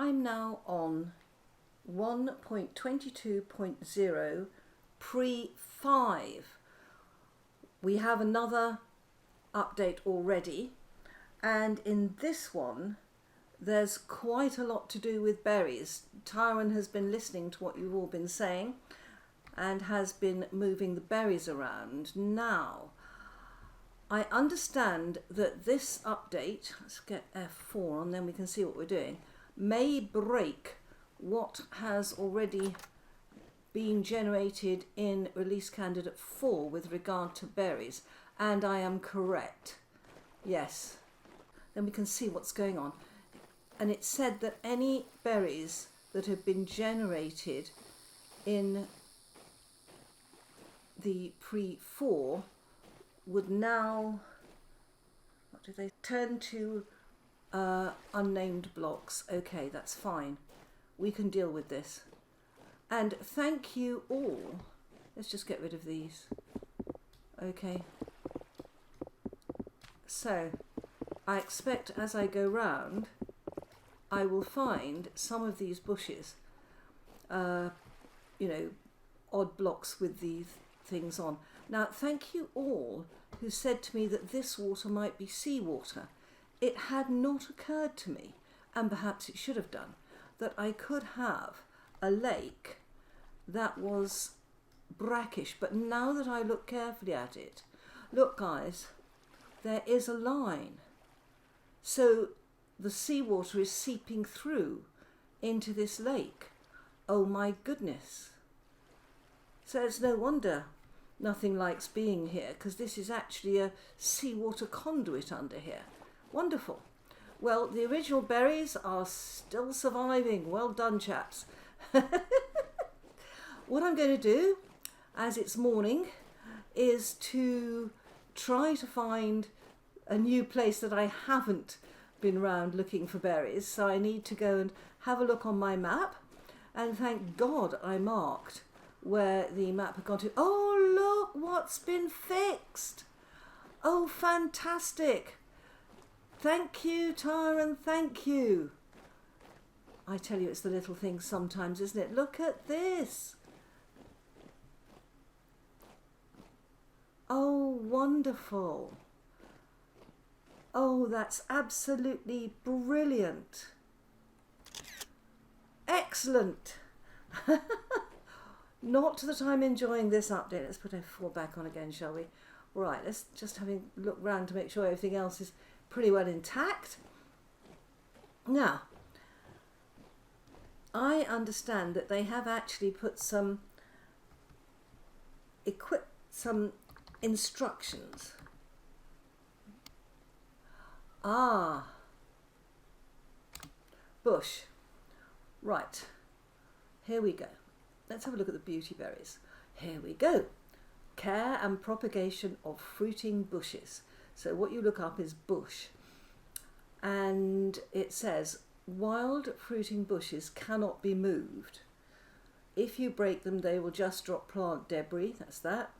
I'm now on 1.22.0 Pre.5. We have another update already, and in this one there's quite a lot to do with berries. Tyron has been listening to what you've all been saying and has been moving the berries around. Now, I understand that this update, let's get F4 on, then we can see what we're doing, may break what has already been generated in release candidate 4 with regard to berries. And I am correct. Yes. Then we can see what's going on. And it said that any berries that have been generated in the pre-4 would now, what do they turn to? Unnamed blocks. Okay, that's fine. We can deal with this. And thank you all. Let's just get rid of these. Okay. So, I expect as I go round, I will find some of these bushes, odd blocks with these things on. Now, thank you all who said to me that this water might be seawater. It had not occurred to me, and perhaps it should have done, that I could have a lake that was brackish. But now that I look carefully at it, look guys, there is a line. So the seawater is seeping through into this lake. Oh my goodness. So it's no wonder nothing likes being here, because this is actually a seawater conduit under here. Wonderful. Well, the original berries are still surviving. Well done, chaps. What I'm going to do, as it's morning, is to try to find a new place that I haven't been around looking for berries. So I need to go and have a look on my map. And thank God I marked where the map had gone to. Oh, look what's been fixed. Oh, fantastic. Thank you, Tyron, thank you. I tell you, it's the little things sometimes, isn't it? Look at this. Oh, wonderful. Oh, that's absolutely brilliant. Excellent. Not that I'm enjoying this update. Let's put F4 back on again, shall we? Right, let's just have a look round to make sure everything else is pretty well intact. Now, I understand that they have actually put some instructions. Bush. Right, here we go. Let's have a look at the beauty berries. Here we go. Care and propagation of fruiting bushes. So what you look up is bush. And it says, wild fruiting bushes cannot be moved. If you break them, they will just drop plant debris. That's that.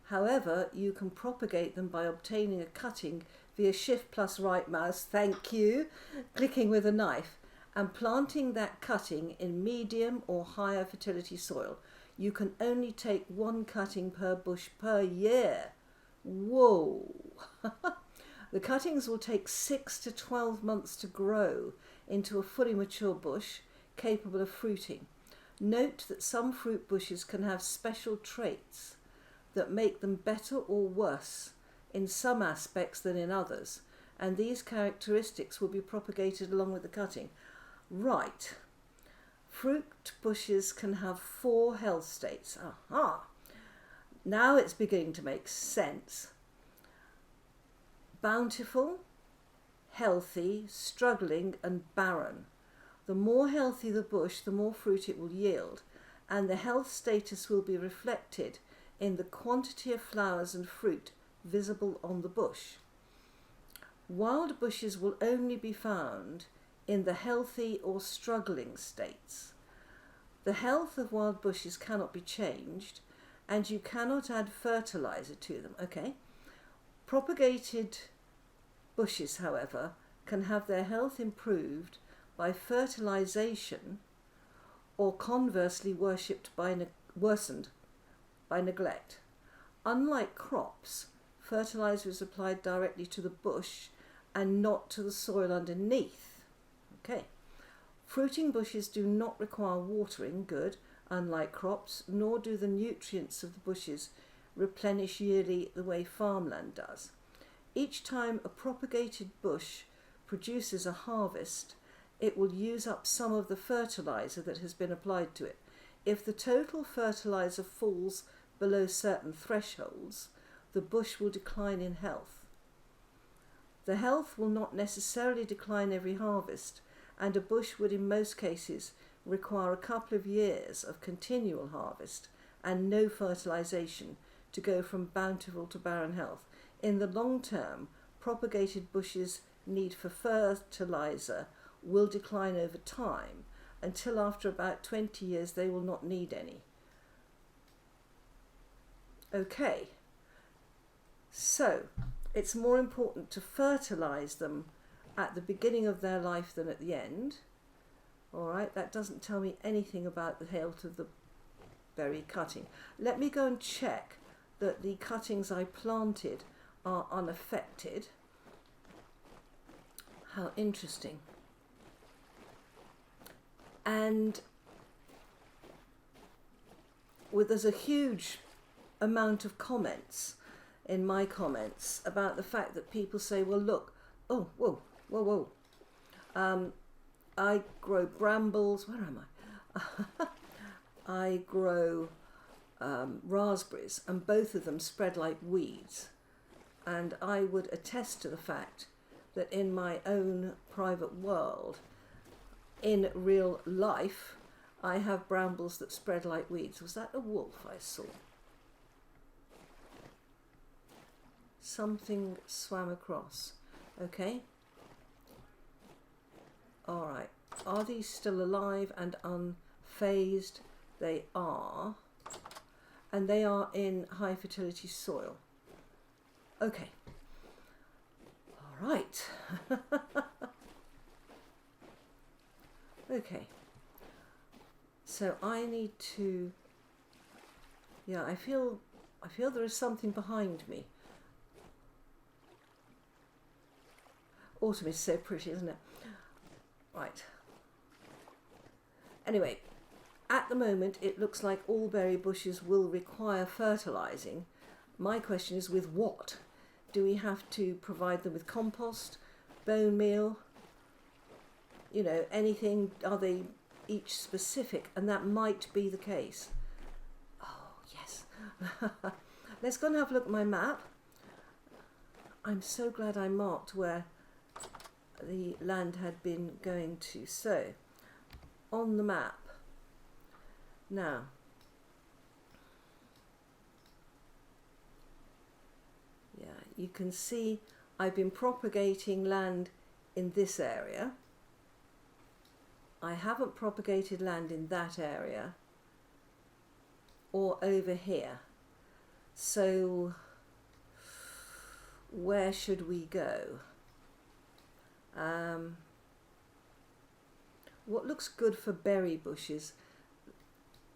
However, you can propagate them by obtaining a cutting via Shift plus right mouse, thank you, clicking with a knife, and planting that cutting in medium or higher fertility soil. You can only take one cutting per bush per year. Whoa! The cuttings will take 6 to 12 months to grow into a fully mature bush capable of fruiting. Note that some fruit bushes can have special traits that make them better or worse in some aspects than in others, and these characteristics will be propagated along with the cutting. Right. Fruit bushes can have 4 health states. Aha! Now it's beginning to make sense. Bountiful, healthy, struggling, and barren. The more healthy the bush, the more fruit it will yield, and the health status will be reflected in the quantity of flowers and fruit visible on the bush. Wild bushes will only be found in the healthy or struggling states. The health of wild bushes cannot be changed, and you cannot add fertilizer to them. Okay. Propagated bushes, however, can have their health improved by fertilization or conversely worsened by neglect. Unlike crops, fertilizer is applied directly to the bush and not to the soil underneath. Okay. Fruiting bushes do not require watering, good, unlike crops, nor do the nutrients of the bushes replenish yearly the way farmland does. Each time a propagated bush produces a harvest, it will use up some of the fertilizer that has been applied to it. If the total fertilizer falls below certain thresholds, the bush will decline in health. The health will not necessarily decline every harvest, and a bush would in most cases require a couple of years of continual harvest and no fertilization to go from bountiful to barren health. In the long term, propagated bushes' need for fertilizer will decline over time until after about 20 years they will not need any. Okay, so it's more important to fertilize them at the beginning of their life than at the end. All right, that doesn't tell me anything about the health of the berry cutting. Let me go and check that the cuttings I planted are unaffected. How interesting. And there's a huge amount of comments in my comments about the fact that people say, well, look, oh, whoa, whoa, whoa. I grow brambles. Where am I? I grow raspberries, and both of them spread like weeds. And I would attest to the fact that in my own private world, in real life, I have brambles that spread like weeds. Was that a wolf I saw? Something swam across. Okay. All right. Are these still alive and unfazed? They are. And they are in high fertility soil. Okay. All right. Okay. So I need to, yeah, I feel there is something behind me. Autumn is so pretty, isn't it? Right. Anyway, at the moment it looks like all berry bushes will require fertilizing. My question is, with what? Do we have to provide them with compost, bone meal, you know, anything? Are they each specific? And that might be the case. Oh, yes. Let's go and have a look at my map. I'm so glad I marked where the land had been going to. So, on the map. Now, yeah, you can see I've been propagating land in this area. I haven't propagated land in that area or over here. So, where should we go? What looks good for berry bushes?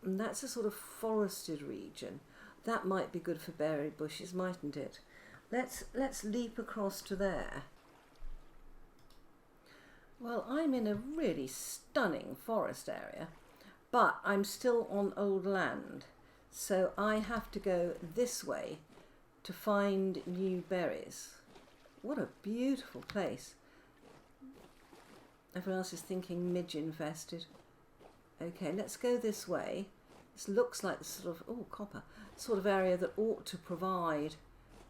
And that's a sort of forested region. That might be good for berry bushes, mightn't it? Let's leap across to there. Well, I'm in a really stunning forest area, but I'm still on old land, so I have to go this way to find new berries. What a beautiful place. Everyone else is thinking midge infested. Okay, let's go this way. This looks like the sort of, oh, copper, sort of area that ought to provide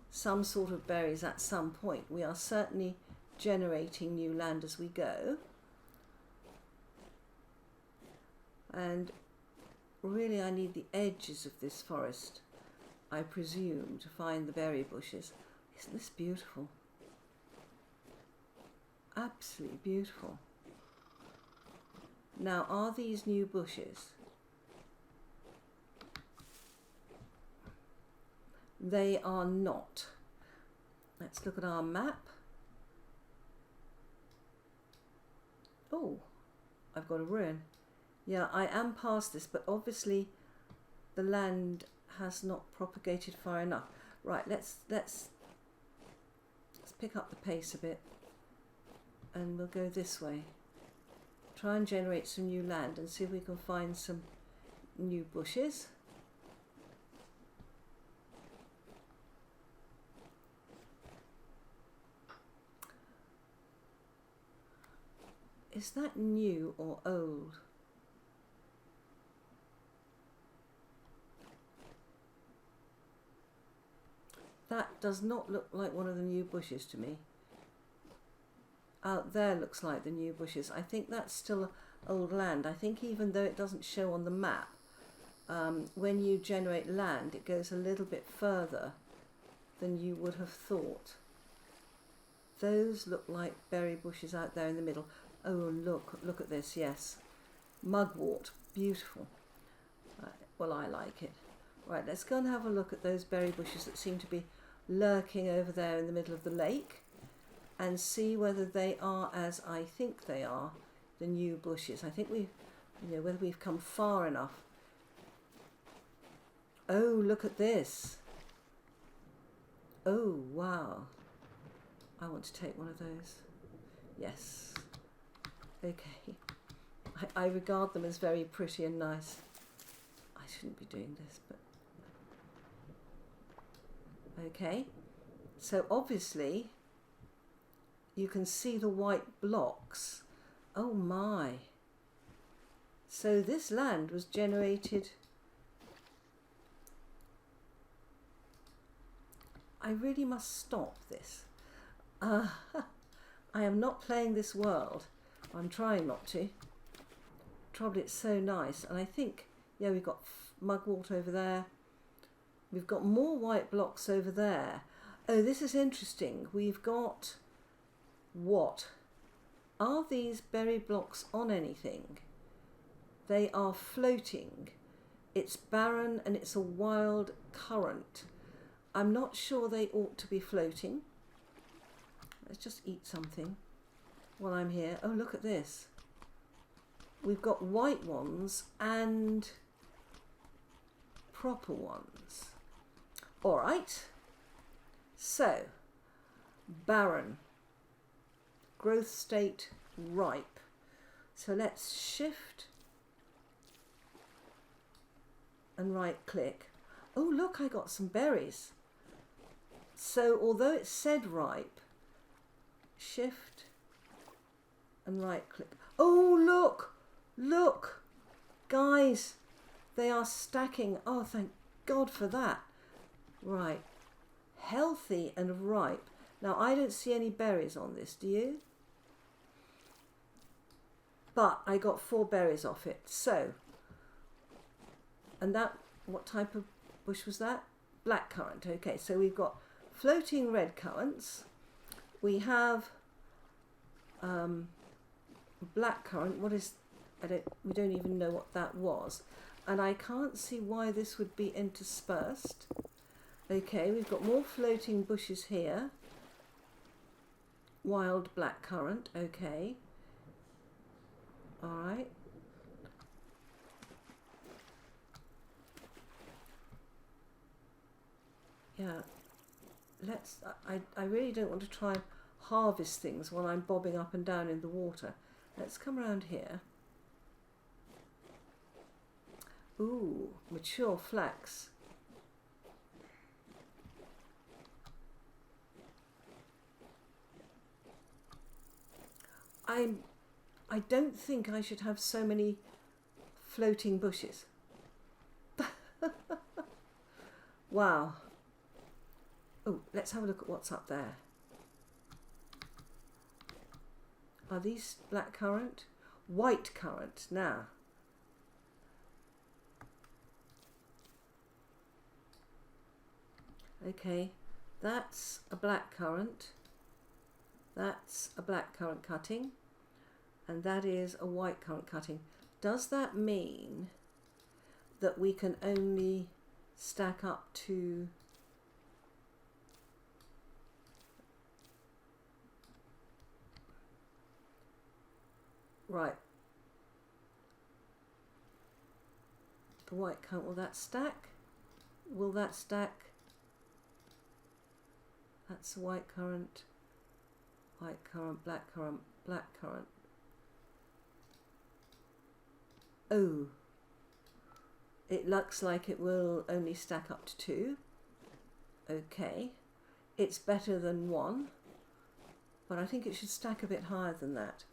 some sort of berries at some point. We are certainly generating new land as we go. And really I need the edges of this forest, I presume, to find the berry bushes. Isn't this beautiful? Absolutely beautiful. Now, are these new bushes? They are not. Let's look at our map. Oh, I've got a ruin. Yeah, I am past this, but obviously the land has not propagated far enough. Right, let's pick up the pace a bit, and we'll go this way. Try and generate some new land and see if we can find some new bushes. Is that new or old? That does not look like one of the new bushes to me. Out there looks like the new bushes. I think that's still old land. I think even though it doesn't show on the map, when you generate land, it goes a little bit further than you would have thought. Those look like berry bushes out there in the middle. Oh, look at this, yes. Mugwort, beautiful. Well, I like it. Right, let's go and have a look at those berry bushes that seem to be lurking over there in the middle of the lake, and see whether they are, as I think they are, the new bushes. I think whether we've come far enough. Oh, look at this. Oh, wow. I want to take one of those. Yes. Okay. I regard them as very pretty and nice. I shouldn't be doing this, but... Okay. So obviously, you can see the white blocks. Oh my. So this land was generated... I really must stop this. I am not playing this world. I'm trying not to. Trouble, it's so nice. And I think, yeah, we've got mugwort over there. We've got more white blocks over there. Oh, this is interesting. We've got... What? Are these berry blocks on anything? They are floating. It's barren and it's a wild current. I'm not sure they ought to be floating. Let's just eat something while I'm here. Oh, look at this. We've got white ones and proper ones. All right. So, barren. Growth state ripe. So let's shift and right click. Oh, look, I got some berries. So although it said ripe, shift and right click. Oh, look, guys, they are stacking. Oh, thank God for that. Right, healthy and ripe. Now, I don't see any berries on this, do you? But I got 4 berries off it. So, and that, what type of bush was that? Blackcurrant. Okay, so we've got floating red currants. We have blackcurrant. What is? We don't even know what that was, and I can't see why this would be interspersed. Okay, we've got more floating bushes here. Wild blackcurrant. Okay. All right. Yeah. I really don't want to try and harvest things while I'm bobbing up and down in the water. Let's come around here. Ooh, mature flax. I don't think I should have so many floating bushes. Wow. Oh, let's have a look at what's up there. Are these blackcurrant? White currant now. Okay, that's a blackcurrant. That's a blackcurrant cutting. And that is a white currant cutting. Does that mean that we can only stack up to right? The white currant, will that stack? Will that stack? That's white currant, black currant, black currant. Oh, it looks like it will only stack up to 2. Okay, it's better than 1, but I think it should stack a bit higher than that.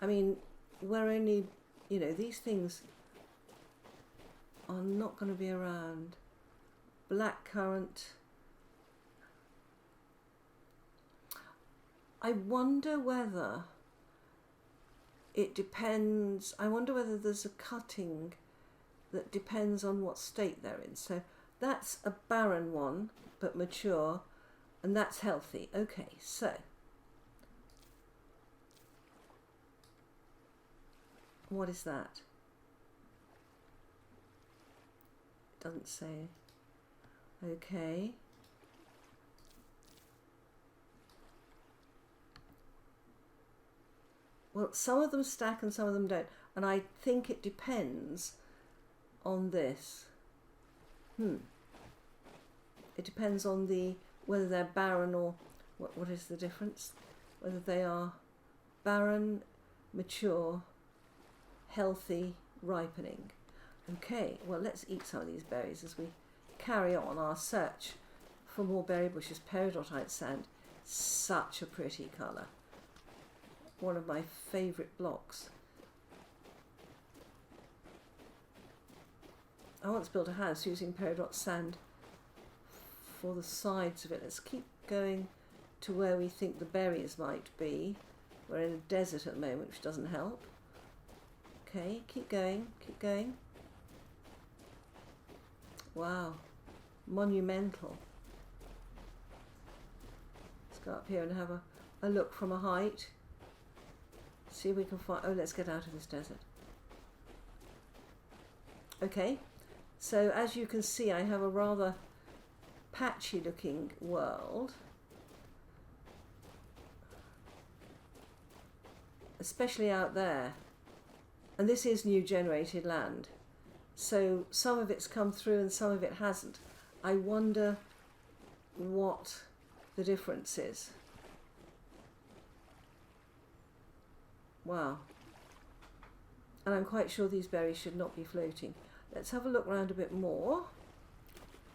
I mean, we're only, you know, these things are not going to be around. Black currant. I wonder whether it depends. I wonder whether there's a cutting that depends on what state they're in. So that's a barren one, but mature, and that's healthy. Okay, so what is that? It doesn't say. Okay. Well, some of them stack and some of them don't, and I think it depends on this. It depends on whether they're barren or what is the difference? Whether they are barren, mature, healthy, ripening. Okay, well, let's eat some of these berries as we carry on our search for more berry bushes. Peridotite sand, such a pretty colour. One of my favourite blocks. I once built a house using peridot sand for the sides of it. Let's keep going to where we think the berries might be. We're in a desert at the moment, which doesn't help. Okay, keep going, keep going. Wow, monumental. Let's go up here and have a look from a height. See if we can find, oh, let's get out of this desert. Okay, so as you can see, I have a rather patchy looking world, especially out there. And this is new generated land. So some of it's come through and some of it hasn't. I wonder what the difference is. Wow. And I'm quite sure these berries should not be floating. Let's have a look around a bit more.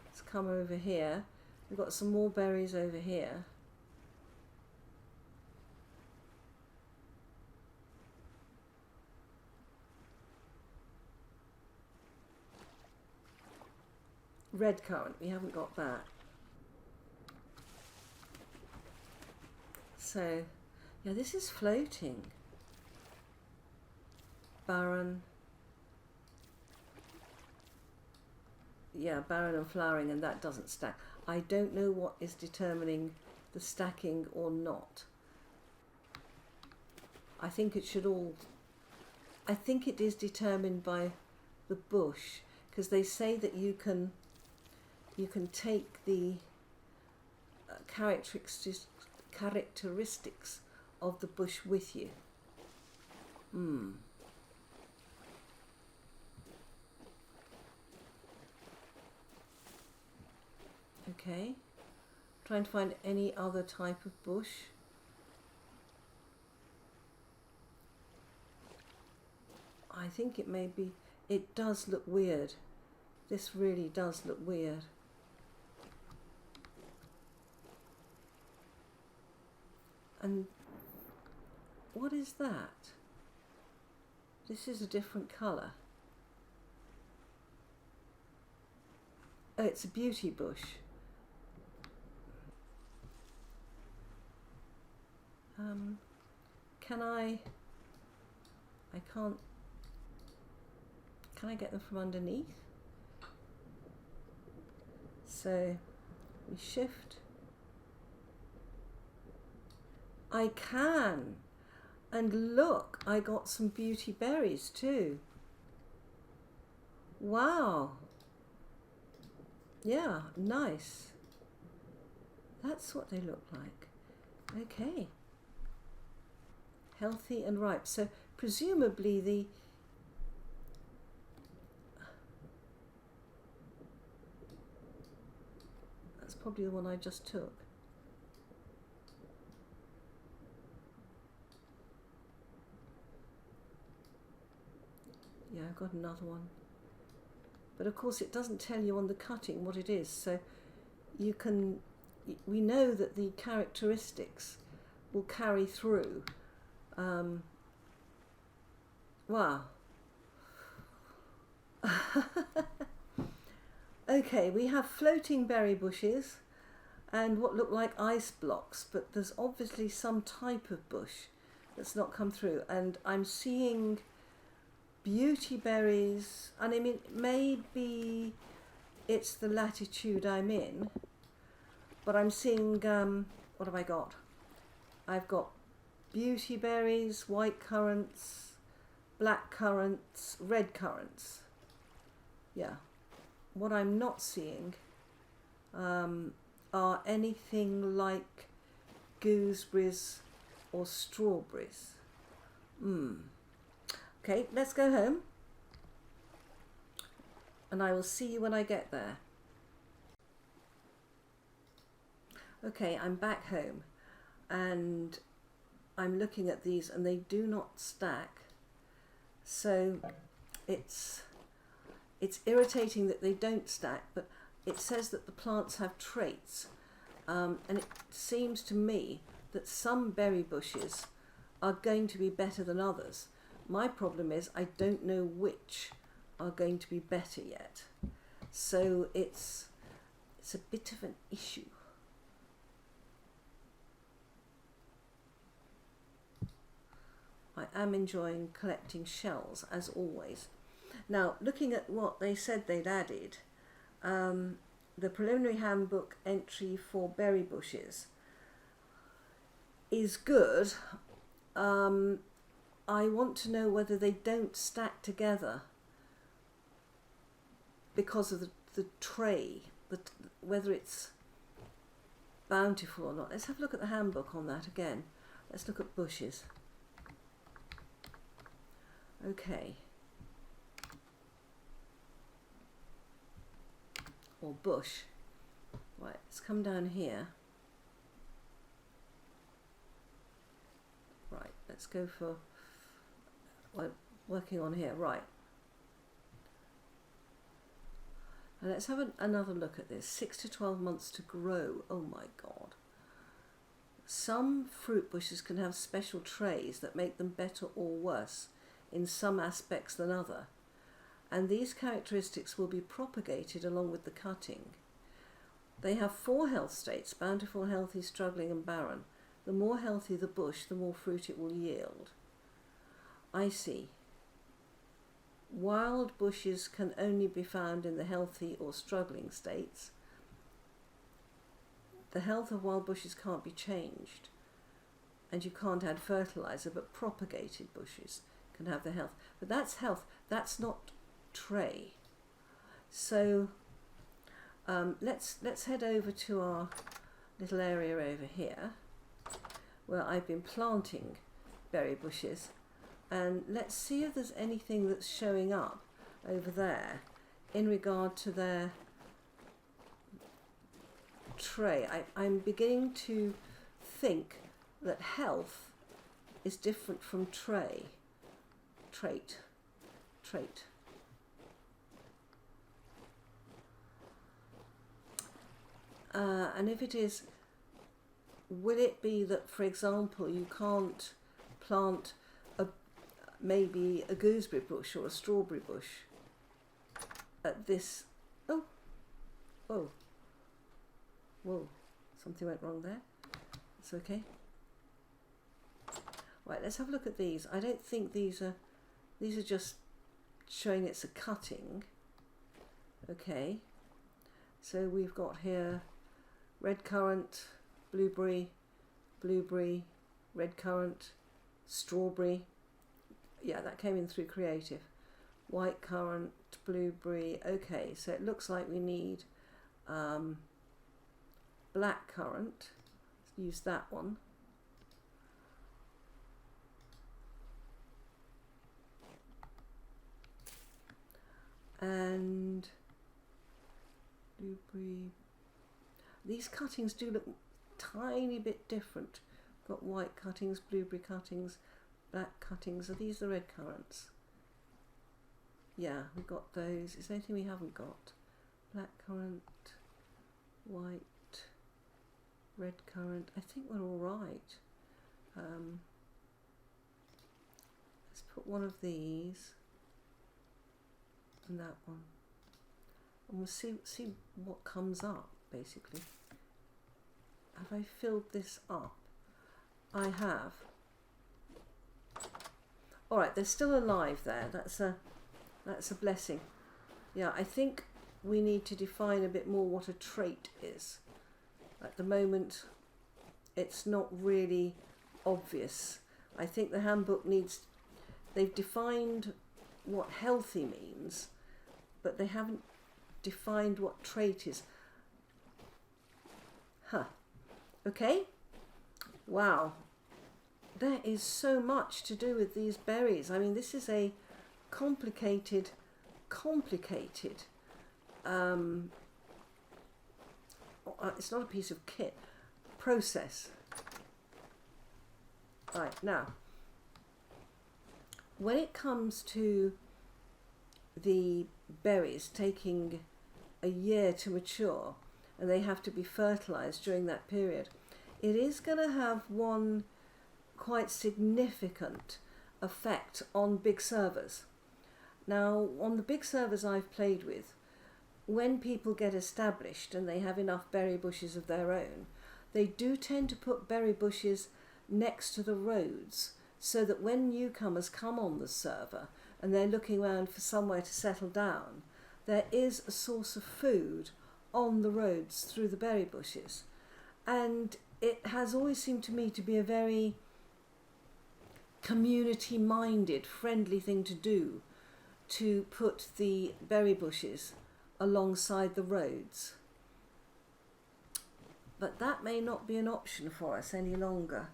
Let's come over here. We've got some more berries over here. Red currant, we haven't got that. So, yeah, this is floating. Barren. Yeah, barren and flowering, and that doesn't stack. I don't know what is determining the stacking or not. I think it should all... I think it is determined by the bush, because they say that you can take the characteristics of the bush with you. Okay, trying to find any other type of bush. I think it may be, it does look weird. This really does look weird. And what is that? This is a different colour. Oh, it's a beauty bush. Can I get them from underneath? So we shift. I can. And look, I got some beauty berries too. Wow. Yeah, nice. That's what they look like. Okay. Healthy and ripe. So presumably probably the one I just took. Yeah, I've got another one. But of course it doesn't tell you on the cutting what it is, so we know that the characteristics will carry through. Wow. Okay, we have floating berry bushes and what look like ice blocks, but there's obviously some type of bush that's not come through, and I'm seeing beauty berries, and I mean maybe it's the latitude I'm in, but I'm seeing what have I got? I've got beauty berries, white currants, black currants, red currants. Yeah, what I'm not seeing are anything like gooseberries or strawberries. Okay, let's go home and I will see you when I get there. Okay, I'm back home and I'm looking at these and they do not stack, so it's irritating that they don't stack, but it says that the plants have traits, and it seems to me that some berry bushes are going to be better than others. My problem is I don't know which are going to be better yet, so it's a bit of an issue. I am enjoying collecting shells as always. Now, looking at what they said they'd added, the preliminary handbook entry for berry bushes is good. I want to know whether they don't stack together because of the tray, whether it's bountiful or not. Let's have a look at the handbook on that again. Let's look at bushes. Okay. Or bush. Right, let's come down here. Right, let's go for working on here. Right. And let's have another look at this. 6 to 12 months to grow. Oh my God. Some fruit bushes can have special trays that make them better or worse in some aspects than other. And these characteristics will be propagated along with the cutting. They have 4 health states: bountiful, healthy, struggling and barren. The more healthy the bush, the more fruit it will yield. I see. Wild bushes can only be found in the healthy or struggling states. The health of wild bushes can't be changed, and you can't add fertilizer, but propagated bushes can have the health. But that's health, that's not tray. So let's head over to our little area over here where I've been planting berry bushes, and let's see if there's anything that's showing up over there in regard to their tray. I'm beginning to think that health is different from trait. And if it is, will it be that, for example, you can't plant maybe a gooseberry bush or a strawberry bush at this? Oh, whoa, whoa! Something went wrong there. It's okay. Right, let's have a look at these. I don't think these are just showing it's a cutting. Okay, so we've got here red currant, blueberry, red currant, strawberry. Yeah, that came in through creative. White currant, blueberry. Okay, so it looks like we need black currant. Let's use that one. And blueberry. These cuttings do look tiny bit different. Got white cuttings, blueberry cuttings, black cuttings. Are these the red currants? Yeah, we've got those. Is there anything we haven't got? Black currant, white, red currant. I think we're all right. Let's put one of these and that one, and we'll see what comes up. Basically, have I filled this up? I have. All right, they're still alive there. That's a blessing. Yeah, I think we need to define a bit more what a trait is. At the moment, it's not really obvious. I think the handbook they've defined what healthy means, but they haven't defined what trait is. Huh. Okay. Wow. There is so much to do with these berries. I mean, this is a complicated it's not a piece of kit, process. Right, now, when it comes to the berries taking a year to mature, and they have to be fertilized during that period, it is going to have one quite significant effect on big servers. Now, on the big servers I've played with, when people get established and they have enough berry bushes of their own, they do tend to put berry bushes next to the roads, so that when newcomers come on the server and they're looking around for somewhere to settle down, there is a source of food on the roads through the berry bushes. And it has always seemed to me to be a very community-minded, friendly thing to do, to put the berry bushes alongside the roads. But that may not be an option for us any longer.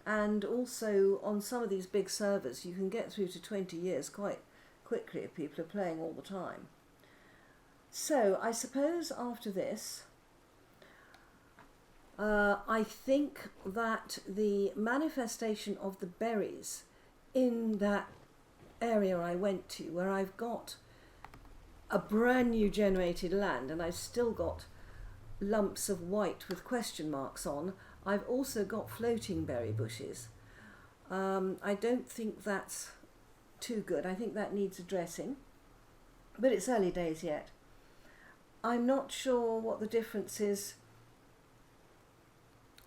And also on some of these big servers, you can get through to 20 years quite quickly if people are playing all the time. So I suppose after this, I think that the manifestation of the berries in that area I went to, where I've got a brand new generated land and I've still got lumps of white with question marks on, I've also got floating berry bushes. I don't think that's too good. I think that needs addressing, but it's early days yet. I'm not sure what the difference is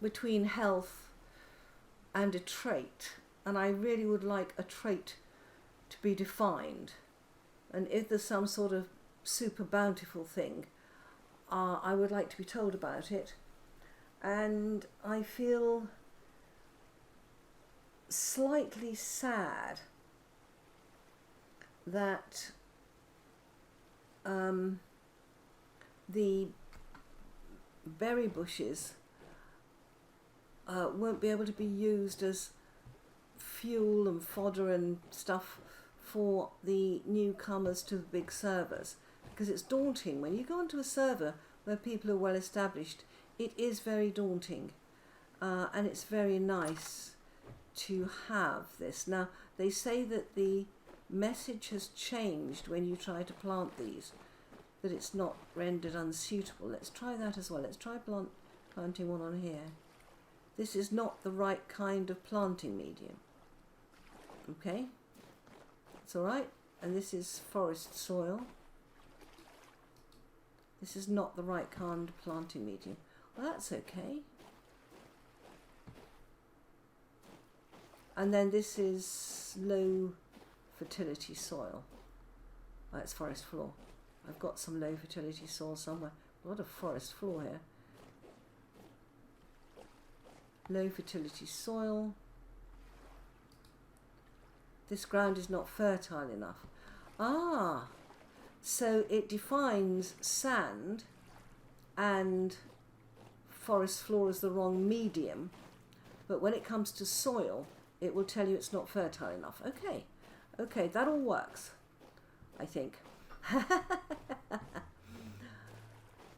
between health and a trait, and I really would like a trait to be defined. And if there's some sort of super bountiful thing, I would like to be told about it. And I feel slightly sad that the berry bushes won't be able to be used as fuel and fodder and stuff for the newcomers to the big servers, because it's daunting. When you go onto a server where people are well established, it is very daunting, and it's very nice to have this. Now, they say that the message has changed when you try to plant these, that it's not rendered unsuitable. Let's try that as well. Let's try planting one on here. This is not the right kind of planting medium. Okay, it's all right. And this is forest soil. This is not the right kind of planting medium. Well, that's okay. And then this is low fertility soil. That's forest floor. I've got some low fertility soil somewhere. A lot of forest floor here. Low fertility soil. This ground is not fertile enough. Ah, so it defines sand and forest floor as the wrong medium, but when it comes to soil, it will tell you it's not fertile enough. Okay, okay, that all works, I think.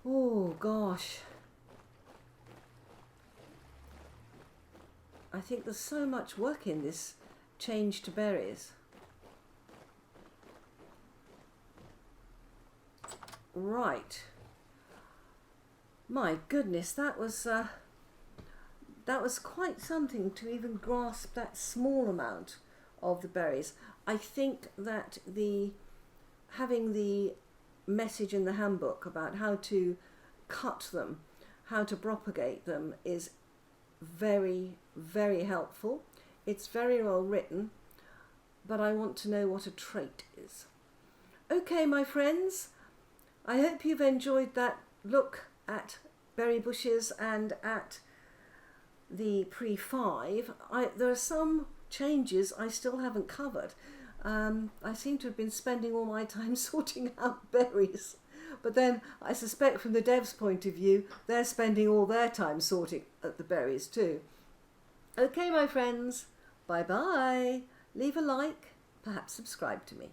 Oh gosh. I think there's so much work in this change to berries. Right. My goodness, that was quite something to even grasp that small amount of the berries. I think that having the message in the handbook about how to cut them, how to propagate them is very, very helpful. It's very well written, but I want to know what a trait is. Okay, my friends, I hope you've enjoyed that look at berry bushes and at the pre-5. There are some changes I still haven't covered. I seem to have been spending all my time sorting out berries, but then I suspect from the devs' point of view, they're spending all their time sorting at the berries too. Okay, my friends, bye-bye. Leave a like, perhaps subscribe to me.